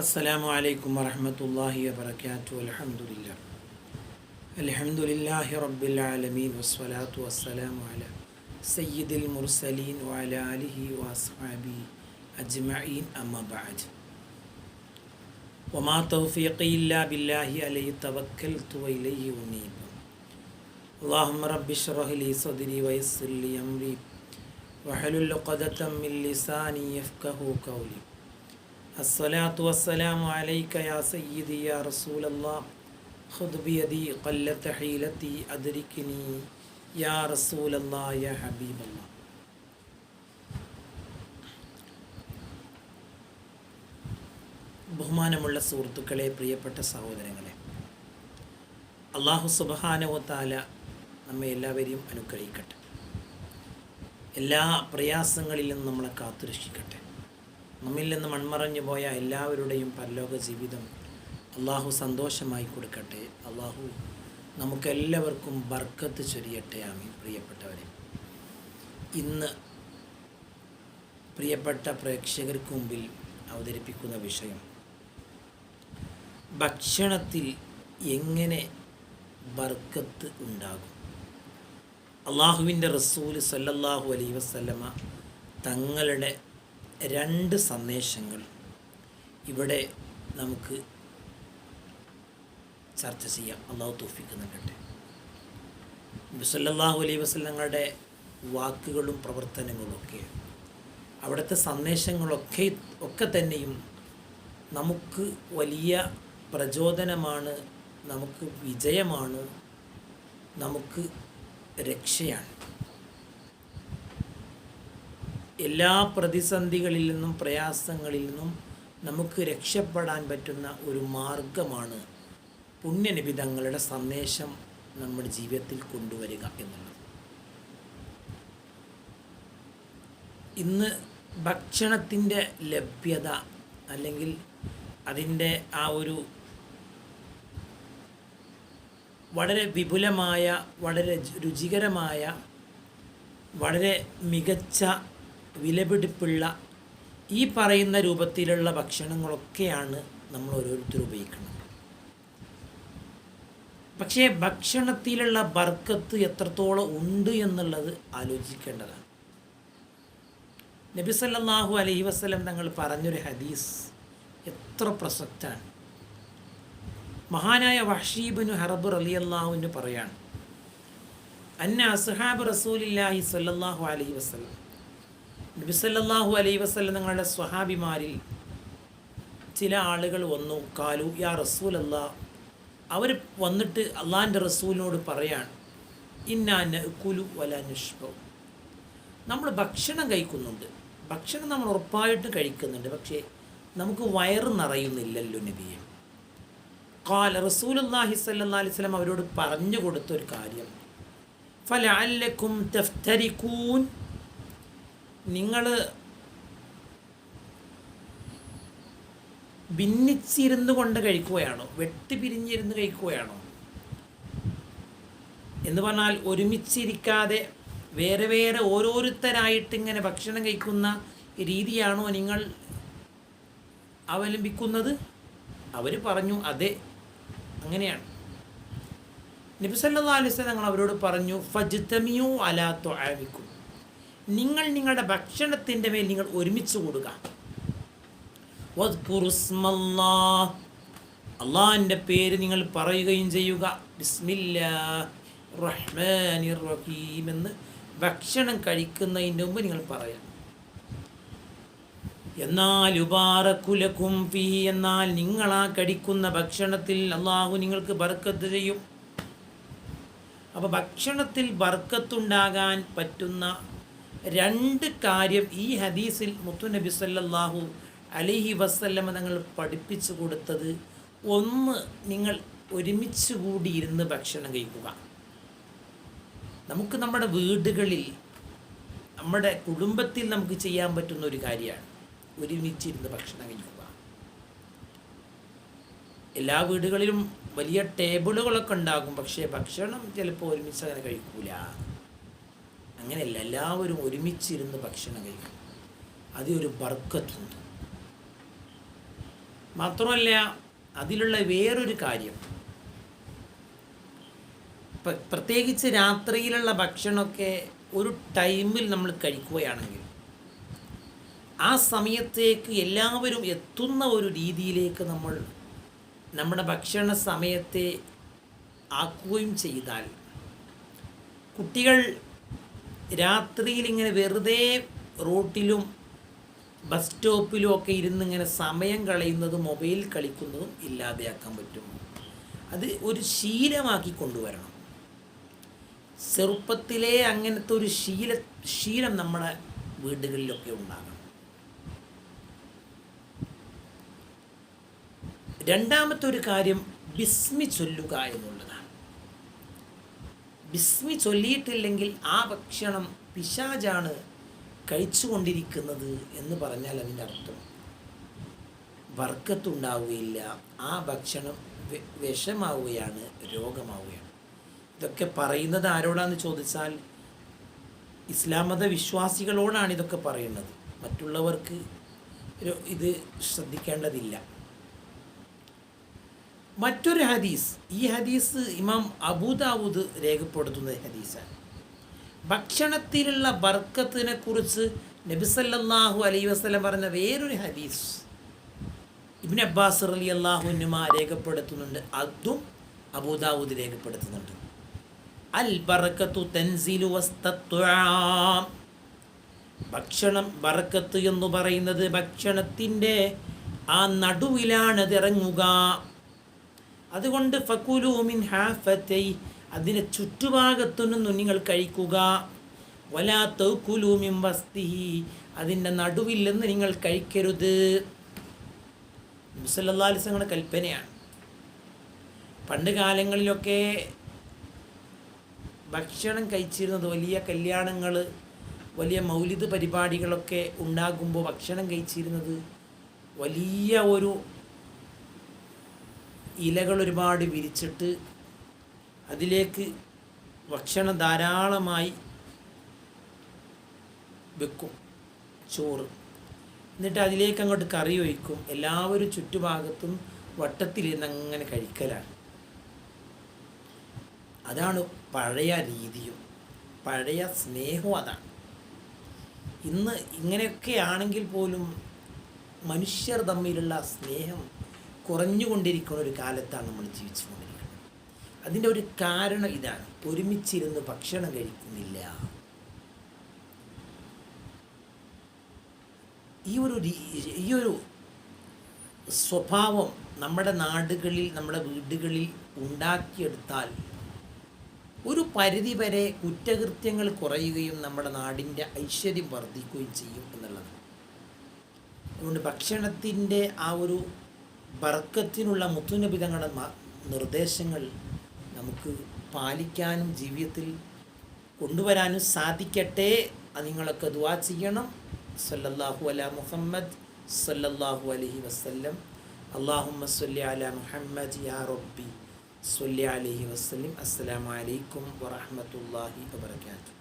السلام عليكم ورحمة الله وبركاته. الحمد لله رب العالمين والصلاة والسلام على سيد المرسلين وعلى آله وأصحابه أجمعين أما بعد وما توفيقي إلا بالله عليه توكلت وإليه أنيب. اللهم رب اشرح لي صدري ويسر لي أمري واحلل عقدة من لساني يفقهوا قولي. الصلاة والسلام عليك يا سيدي يا رسول الله خذ بيدي قلت حيلتي أدركني يا رسول الله يا حبيب الله. ബഹുമാനമുള്ള സുഹൃത്തുക്കളെ, പ്രിയപ്പെട്ട സഹോദരങ്ങളെ, അല്ലാഹു സുബ്ഹാനഹു വ തആല നമ്മെ എല്ലാവരെയും അനുഗ്രഹിക്കട്ടെ. എല്ലാ പ്രയാസങ്ങളിലും നമ്മളെ കാത്തുരക്ഷിക്കട്ടെ. നമ്മിൽ നിന്ന് മൺമറഞ്ഞു പോയ എല്ലാവരുടെയും പരലോക ജീവിതം അള്ളാഹു സന്തോഷമായി കൊടുക്കട്ടെ. അള്ളാഹു നമുക്കെല്ലാവർക്കും ബർക്കത്ത് ചൊരിയട്ടെ. ആമീൻ. പ്രിയപ്പെട്ടവരെ, ഇന്ന് പ്രിയപ്പെട്ട പ്രേക്ഷകർക്ക് മുമ്പിൽ അവതരിപ്പിക്കുന്ന വിഷയം ഭക്ഷണത്തിൽ എങ്ങനെ ബർക്കത്ത് ഉണ്ടാകും. അള്ളാഹുവിൻ്റെ റസൂൽ സല്ലല്ലാഹു അലൈഹി വസല്ലമ തങ്ങളുടെ രണ്ട് സന്ദേശങ്ങൾ ഇവിടെ നമുക്ക് ചർച്ച ചെയ്യാം. അള്ളാഹു തൗഫീഖ് നൽകട്ടെ. നബി സല്ലല്ലാഹു അലൈഹി വസല്ലമയുടെ വാക്കുകളും പ്രവർത്തനങ്ങളൊക്കെ, അവിടുത്തെ സന്ദേശങ്ങളൊക്കെ തന്നെയും നമുക്ക് വലിയ പ്രചോദനമാണ്, നമുക്ക് വിജയമാണ്, നമുക്ക് രക്ഷയാണ്. എല്ലാ പ്രതിസന്ധികളിൽ നിന്നും പ്രയാസങ്ങളിൽ നിന്നും നമുക്ക് രക്ഷപ്പെടാൻ പറ്റുന്ന ഒരു മാർഗമാണ് പുണ്യനബി തങ്ങളുടെ സന്ദേശം നമ്മുടെ ജീവിതത്തിൽ കൊണ്ടുവരിക എന്നുള്ളത്. ഇന്ന് ഭക്ഷണത്തിൻ്റെ ലഭ്യത അല്ലെങ്കിൽ അതിൻ്റെ ആ ഒരു വളരെ വിപുലമായ, വളരെ രുചികരമായ, വളരെ മികച്ച, വിലപിടിപ്പുള്ള ഈ പറയുന്ന രൂപത്തിലുള്ള ഭക്ഷണങ്ങളൊക്കെയാണ് നമ്മൾ ഓരോരുത്തരും ഉപയോഗിക്കുന്നത്. പക്ഷേ ഭക്ഷണത്തിലുള്ള ബർക്കത്ത് എത്രത്തോളം ഉണ്ട് എന്നുള്ളത് ആലോചിക്കേണ്ടതാണ്. നബി സല്ലല്ലാഹു അലൈഹി വസല്ലം തങ്ങൾ പറഞ്ഞൊരു ഹദീസ് എത്ര പ്രസക്തമാണ്. മഹാനായ വഹ്ശി ഇബ്നു ഹർബ് റളിയല്ലാഹു അൻഹു പറയാണ്, അന്ന അസ്ഹാബ് റസൂലില്ലാഹി സല്ലല്ലാഹു അലൈഹി വസല്ലം, നബി സല്ലല്ലാഹു അലൈഹി വസല്ലം തങ്ങളുടെ സ്വഹാബിമാരിൽ ചില ആളുകൾ വന്നു. കാലു യാ റസൂലല്ലാഹ്, അവർ വന്നിട്ട് അള്ളാഹിൻ്റെ റസൂലിനോട് പറയാണ്, ഇന്നാ നഅ്കുലു വലാ നശ്ബഉ, നമ്മൾ ഭക്ഷണം കഴിക്കുന്നുണ്ട്, ഭക്ഷണം നമ്മൾ ഉറപ്പായിട്ട് കഴിക്കുന്നുണ്ട്, പക്ഷേ നമുക്ക് വയറ് നിറയുന്നില്ലല്ലോ നബിയെ. ഖാല റസൂലുള്ളാഹി സ്വല്ലല്ലാഹു അലൈഹി വസല്ലം അവരോട് പറഞ്ഞു കൊടുത്തൊരു കാര്യം, ഫലഅല്ലക്കും തഫ്തരികൂൻ, നിങ്ങൾ ഭിന്നിച്ചിരുന്നു കൊണ്ട് കഴിക്കുകയാണോ, വെട്ടിപ്പിരിഞ്ഞിരുന്ന് കഴിക്കുകയാണോ എന്ന് പറഞ്ഞാൽ ഒരുമിച്ചിരിക്കാതെ വേറെ വേറെ ഓരോരുത്തരായിട്ട് ഇങ്ങനെ ഭക്ഷണം കഴിക്കുന്ന രീതിയാണോ നിങ്ങൾ അവലംബിക്കുന്നത്? അവർ പറഞ്ഞു അതെ, അങ്ങനെയാണ്. നബി സല്ലല്ലാഹു അലൈഹി വസല്ലം ഞങ്ങൾ അവരോട് പറഞ്ഞു, ഫജ്തമിയു അലാ തുആമിക്കും, നിങ്ങൾ നിങ്ങളുടെ ഭക്ഷണത്തിൻ്റെ മേൽ നിങ്ങൾ ഒരുമിച്ച് കൂടുക. വദ്കുറുസ്മല്ലാഹ്, അള്ളാഹിൻ്റെ പേര് നിങ്ങൾ പറയുകയും ചെയ്യുക. ബിസ്മില്ലാഹിർ റഹ്മാനിർ റഹീം എന്ന് ഭക്ഷണം കഴിക്കുന്നതിന് മുമ്പ് നിങ്ങൾ പറയാം. എന്നാൽ യുബാറകുലകും ഫീഹി, എന്നാൽ നിങ്ങളാ കഴിക്കുന്ന ഭക്ഷണത്തിൽ അള്ളാഹു നിങ്ങൾക്ക് ബർക്കത്ത് ചെയ്യും. അപ്പോൾ ഭക്ഷണത്തിൽ ബർക്കത്തുണ്ടാകാൻ പറ്റുന്ന രണ്ട് കാര്യം ഈ ഹദീസിൽ മുത്തുനബി സല്ലല്ലാഹു അലൈഹി വസല്ലമ തങ്ങൾ പഠിപ്പിച്ചു കൊടുത്തത്, ഒന്ന്, നിങ്ങൾ ഒരുമിച്ച് കൂടിയിരുന്ന് ഭക്ഷണം കഴിക്കുക. നമുക്ക് നമ്മുടെ വീടുകളിൽ, നമ്മുടെ കുടുംബത്തിൽ നമുക്ക് ചെയ്യാൻ പറ്റുന്ന ഒരു കാര്യമാണ് ഒരുമിച്ചിരുന്ന് ഭക്ഷണം കഴിക്കുക. എല്ലാ വീടുകളിലും വലിയ ടേബിളുകളൊക്കെ ഉണ്ടാകും, പക്ഷേ ഭക്ഷണം ചിലപ്പോൾ ഒരുമിച്ച് അങ്ങനെ കഴിക്കൂല. അങ്ങനെയല്ല, എല്ലാവരും ഒരുമിച്ചിരുന്ന് ഭക്ഷണം കഴിക്കും. അതിലൊരു ബർക്കത്തുണ്ട്. മാത്രമല്ല അതിലുള്ള വേറൊരു കാര്യം, പ്രത്യേകിച്ച് രാത്രിയിലുള്ള ഭക്ഷണമൊക്കെ ഒരു ടൈമിൽ നമ്മൾ കഴിക്കുകയാണെങ്കിൽ ആ സമയത്തേക്ക് എല്ലാവരും എത്തുന്ന ഒരു രീതിയിലേക്ക് നമ്മൾ നമ്മുടെ ഭക്ഷണ സമയത്തെ ആക്കുകയും ചെയ്താൽ കുട്ടികൾ രാത്രിയിൽ ഇങ്ങനെ വെറുതെ റോട്ടിലും ബസ് സ്റ്റോപ്പിലും ഒക്കെ ഇരുന്ന് ഇങ്ങനെ സമയം കളയുന്നതും മൊബൈൽ കളിക്കുന്നതും ഇല്ലാതെയാക്കാൻ പറ്റും. അത് ഒരു ശീലമാക്കി കൊണ്ടുവരണം. ചെറുപ്പത്തിലേ അങ്ങനത്തെ ഒരു ശീലം നമ്മുടെ വീടുകളിലൊക്കെ ഉണ്ടാകണം. രണ്ടാമത്തെ ഒരു കാര്യം ബിസ്മി ചൊല്ലുക എന്നുള്ളതാണ്. ബിസ്മി ചൊല്ലിയിട്ടില്ലെങ്കിൽ ആ ഭക്ഷണം പിശാചാണ് കഴിച്ചുകൊണ്ടിരിക്കുന്നത് എന്ന് പറഞ്ഞാൽ അതിൻ്റെ അർത്ഥം ബർക്കത്തുണ്ടാവുകയില്ല, ആ ഭക്ഷണം വിഷമാവുകയാണ്, രോഗമാവുകയാണ്. ഇതൊക്കെ പറയുന്നത് ആരോടാന്ന് ചോദിച്ചാൽ ഇസ്ലാം മത വിശ്വാസികളോടാണ് ഇതൊക്കെ പറയുന്നത്. മറ്റുള്ളവർക്ക് ഇത് ശ്രദ്ധിക്കേണ്ടതില്ല. മറ്റൊരു ഹദീസ്, ഈ ഹദീസ് ഇമാം അബൂദാവൂദ് രേഖപ്പെടുത്തുന്ന ഹദീസാണ്. ഭക്ഷണത്തിലുള്ള ബർക്കത്തിനെ കുറിച്ച് നബി സല്ലല്ലാഹു അലൈഹി വസല്ലം പറഞ്ഞ വേറൊരു ഹദീസ് ഇബ്നു അബ്ബാസ് റളിയല്ലാഹു അൻഹുമാ രേഖപ്പെടുത്തുന്നുണ്ട്, അതും അബൂദാവൂദ് രേഖപ്പെടുത്തുന്നുണ്ട്. അൽ ബറക്കത്തു തൻസിലു വസ്തത്വാം, ഭക്ഷണം ബറക്കത്ത് എന്ന് പറയുന്നത് ഭക്ഷണത്തിൻ്റെ ആ നടുവിലാണ് ഇറങ്ങുക. അതുകൊണ്ട് ഫകുലു മിൻ ഹാഫതൈ, അതിൻ്റെ ചുറ്റുഭാഗത്തുനിന്നും നിങ്ങൾ കഴിക്കുക. വലാ തൗകുലു മിൻ വസ്തിഹി, അതിൻ്റെ നടുവിൽ നിന്ന് നിങ്ങൾ കഴിക്കരുത്. നബി സല്ലല്ലാഹു അലൈഹി വസല്ലം കൽപ്പനയാണ്. പണ്ട് കാലങ്ങളിലൊക്കെ ഭക്ഷണം കഴിച്ചിരുന്നത്, വലിയ കല്യാണങ്ങൾ, വലിയ മൗലിദ് പരിപാടികളൊക്കെ ഉണ്ടാകുമ്പോൾ ഭക്ഷണം കഴിച്ചിരുന്നത് വലിയ ഒരു ഇലകൾ ഒരുപാട് വിരിച്ചിട്ട് അതിലേക്ക് ഭക്ഷണം ധാരാളമായി വെക്കും, ചോറ്. എന്നിട്ട് അതിലേക്ക് അങ്ങോട്ട് കറി ഒഴിക്കും. എല്ലാവരും ചുറ്റുഭാഗത്തും വട്ടത്തിലിരുന്ന് അങ്ങനെ കഴിക്കലാണ്. അതാണ് പഴയ രീതിയും പഴയ സ്നേഹവും അതാണ്. ഇന്ന് ഇങ്ങനെയൊക്കെ ആണെങ്കിൽ പോലും മനുഷ്യർ തമ്മിലുള്ള സ്നേഹം കുറഞ്ഞുകൊണ്ടിരിക്കുന്ന ഒരു കാലത്താണ് നമ്മൾ ജീവിച്ചുകൊണ്ടിരിക്കുന്നത്. അതിൻ്റെ ഒരു കാരണം ഇതാണ്, ഒരുമിച്ചിരുന്ന് ഭക്ഷണം കഴിക്കുന്നില്ല. ഈ ഒരു സ്വഭാവം നമ്മുടെ നാടുകളിൽ, നമ്മുടെ വീടുകളിൽ ഉണ്ടാക്കിയെടുത്താൽ ഒരു പരിധിവരെ കുറ്റകൃത്യങ്ങൾ കുറയുകയും നമ്മുടെ നാടിൻ്റെ ഐശ്വര്യം വർദ്ധിക്കുകയും ചെയ്യും എന്നുള്ളത്. അതുകൊണ്ട് ഭക്ഷണത്തിൻ്റെ ആ ഒരു ബർക്കത്തിനുള്ള മുത്തുനബി തങ്ങളുടെ നിർദ്ദേശങ്ങൾ നമുക്ക് പാലിക്കാനും ജീവിതത്തിൽ കൊണ്ടുവരാനും സാധിക്കട്ടെ. നിങ്ങളൊക്കെ ദുആ ചെയ്യണം. സല്ലല്ലാഹു അലാ മുഹമ്മദ് സല്ലല്ലാഹു അലൈഹി വസല്ലം. അല്ലാഹുമ്മ സ്വല്ലി അലാ മുഹമ്മദ് യാ റബ്ബി സ്വല്ലി അലൈഹി വസല്ലം. അസ്സലാമു അലൈക്കും വറഹ്മത്തുള്ളാഹി വബറകാതുഹു.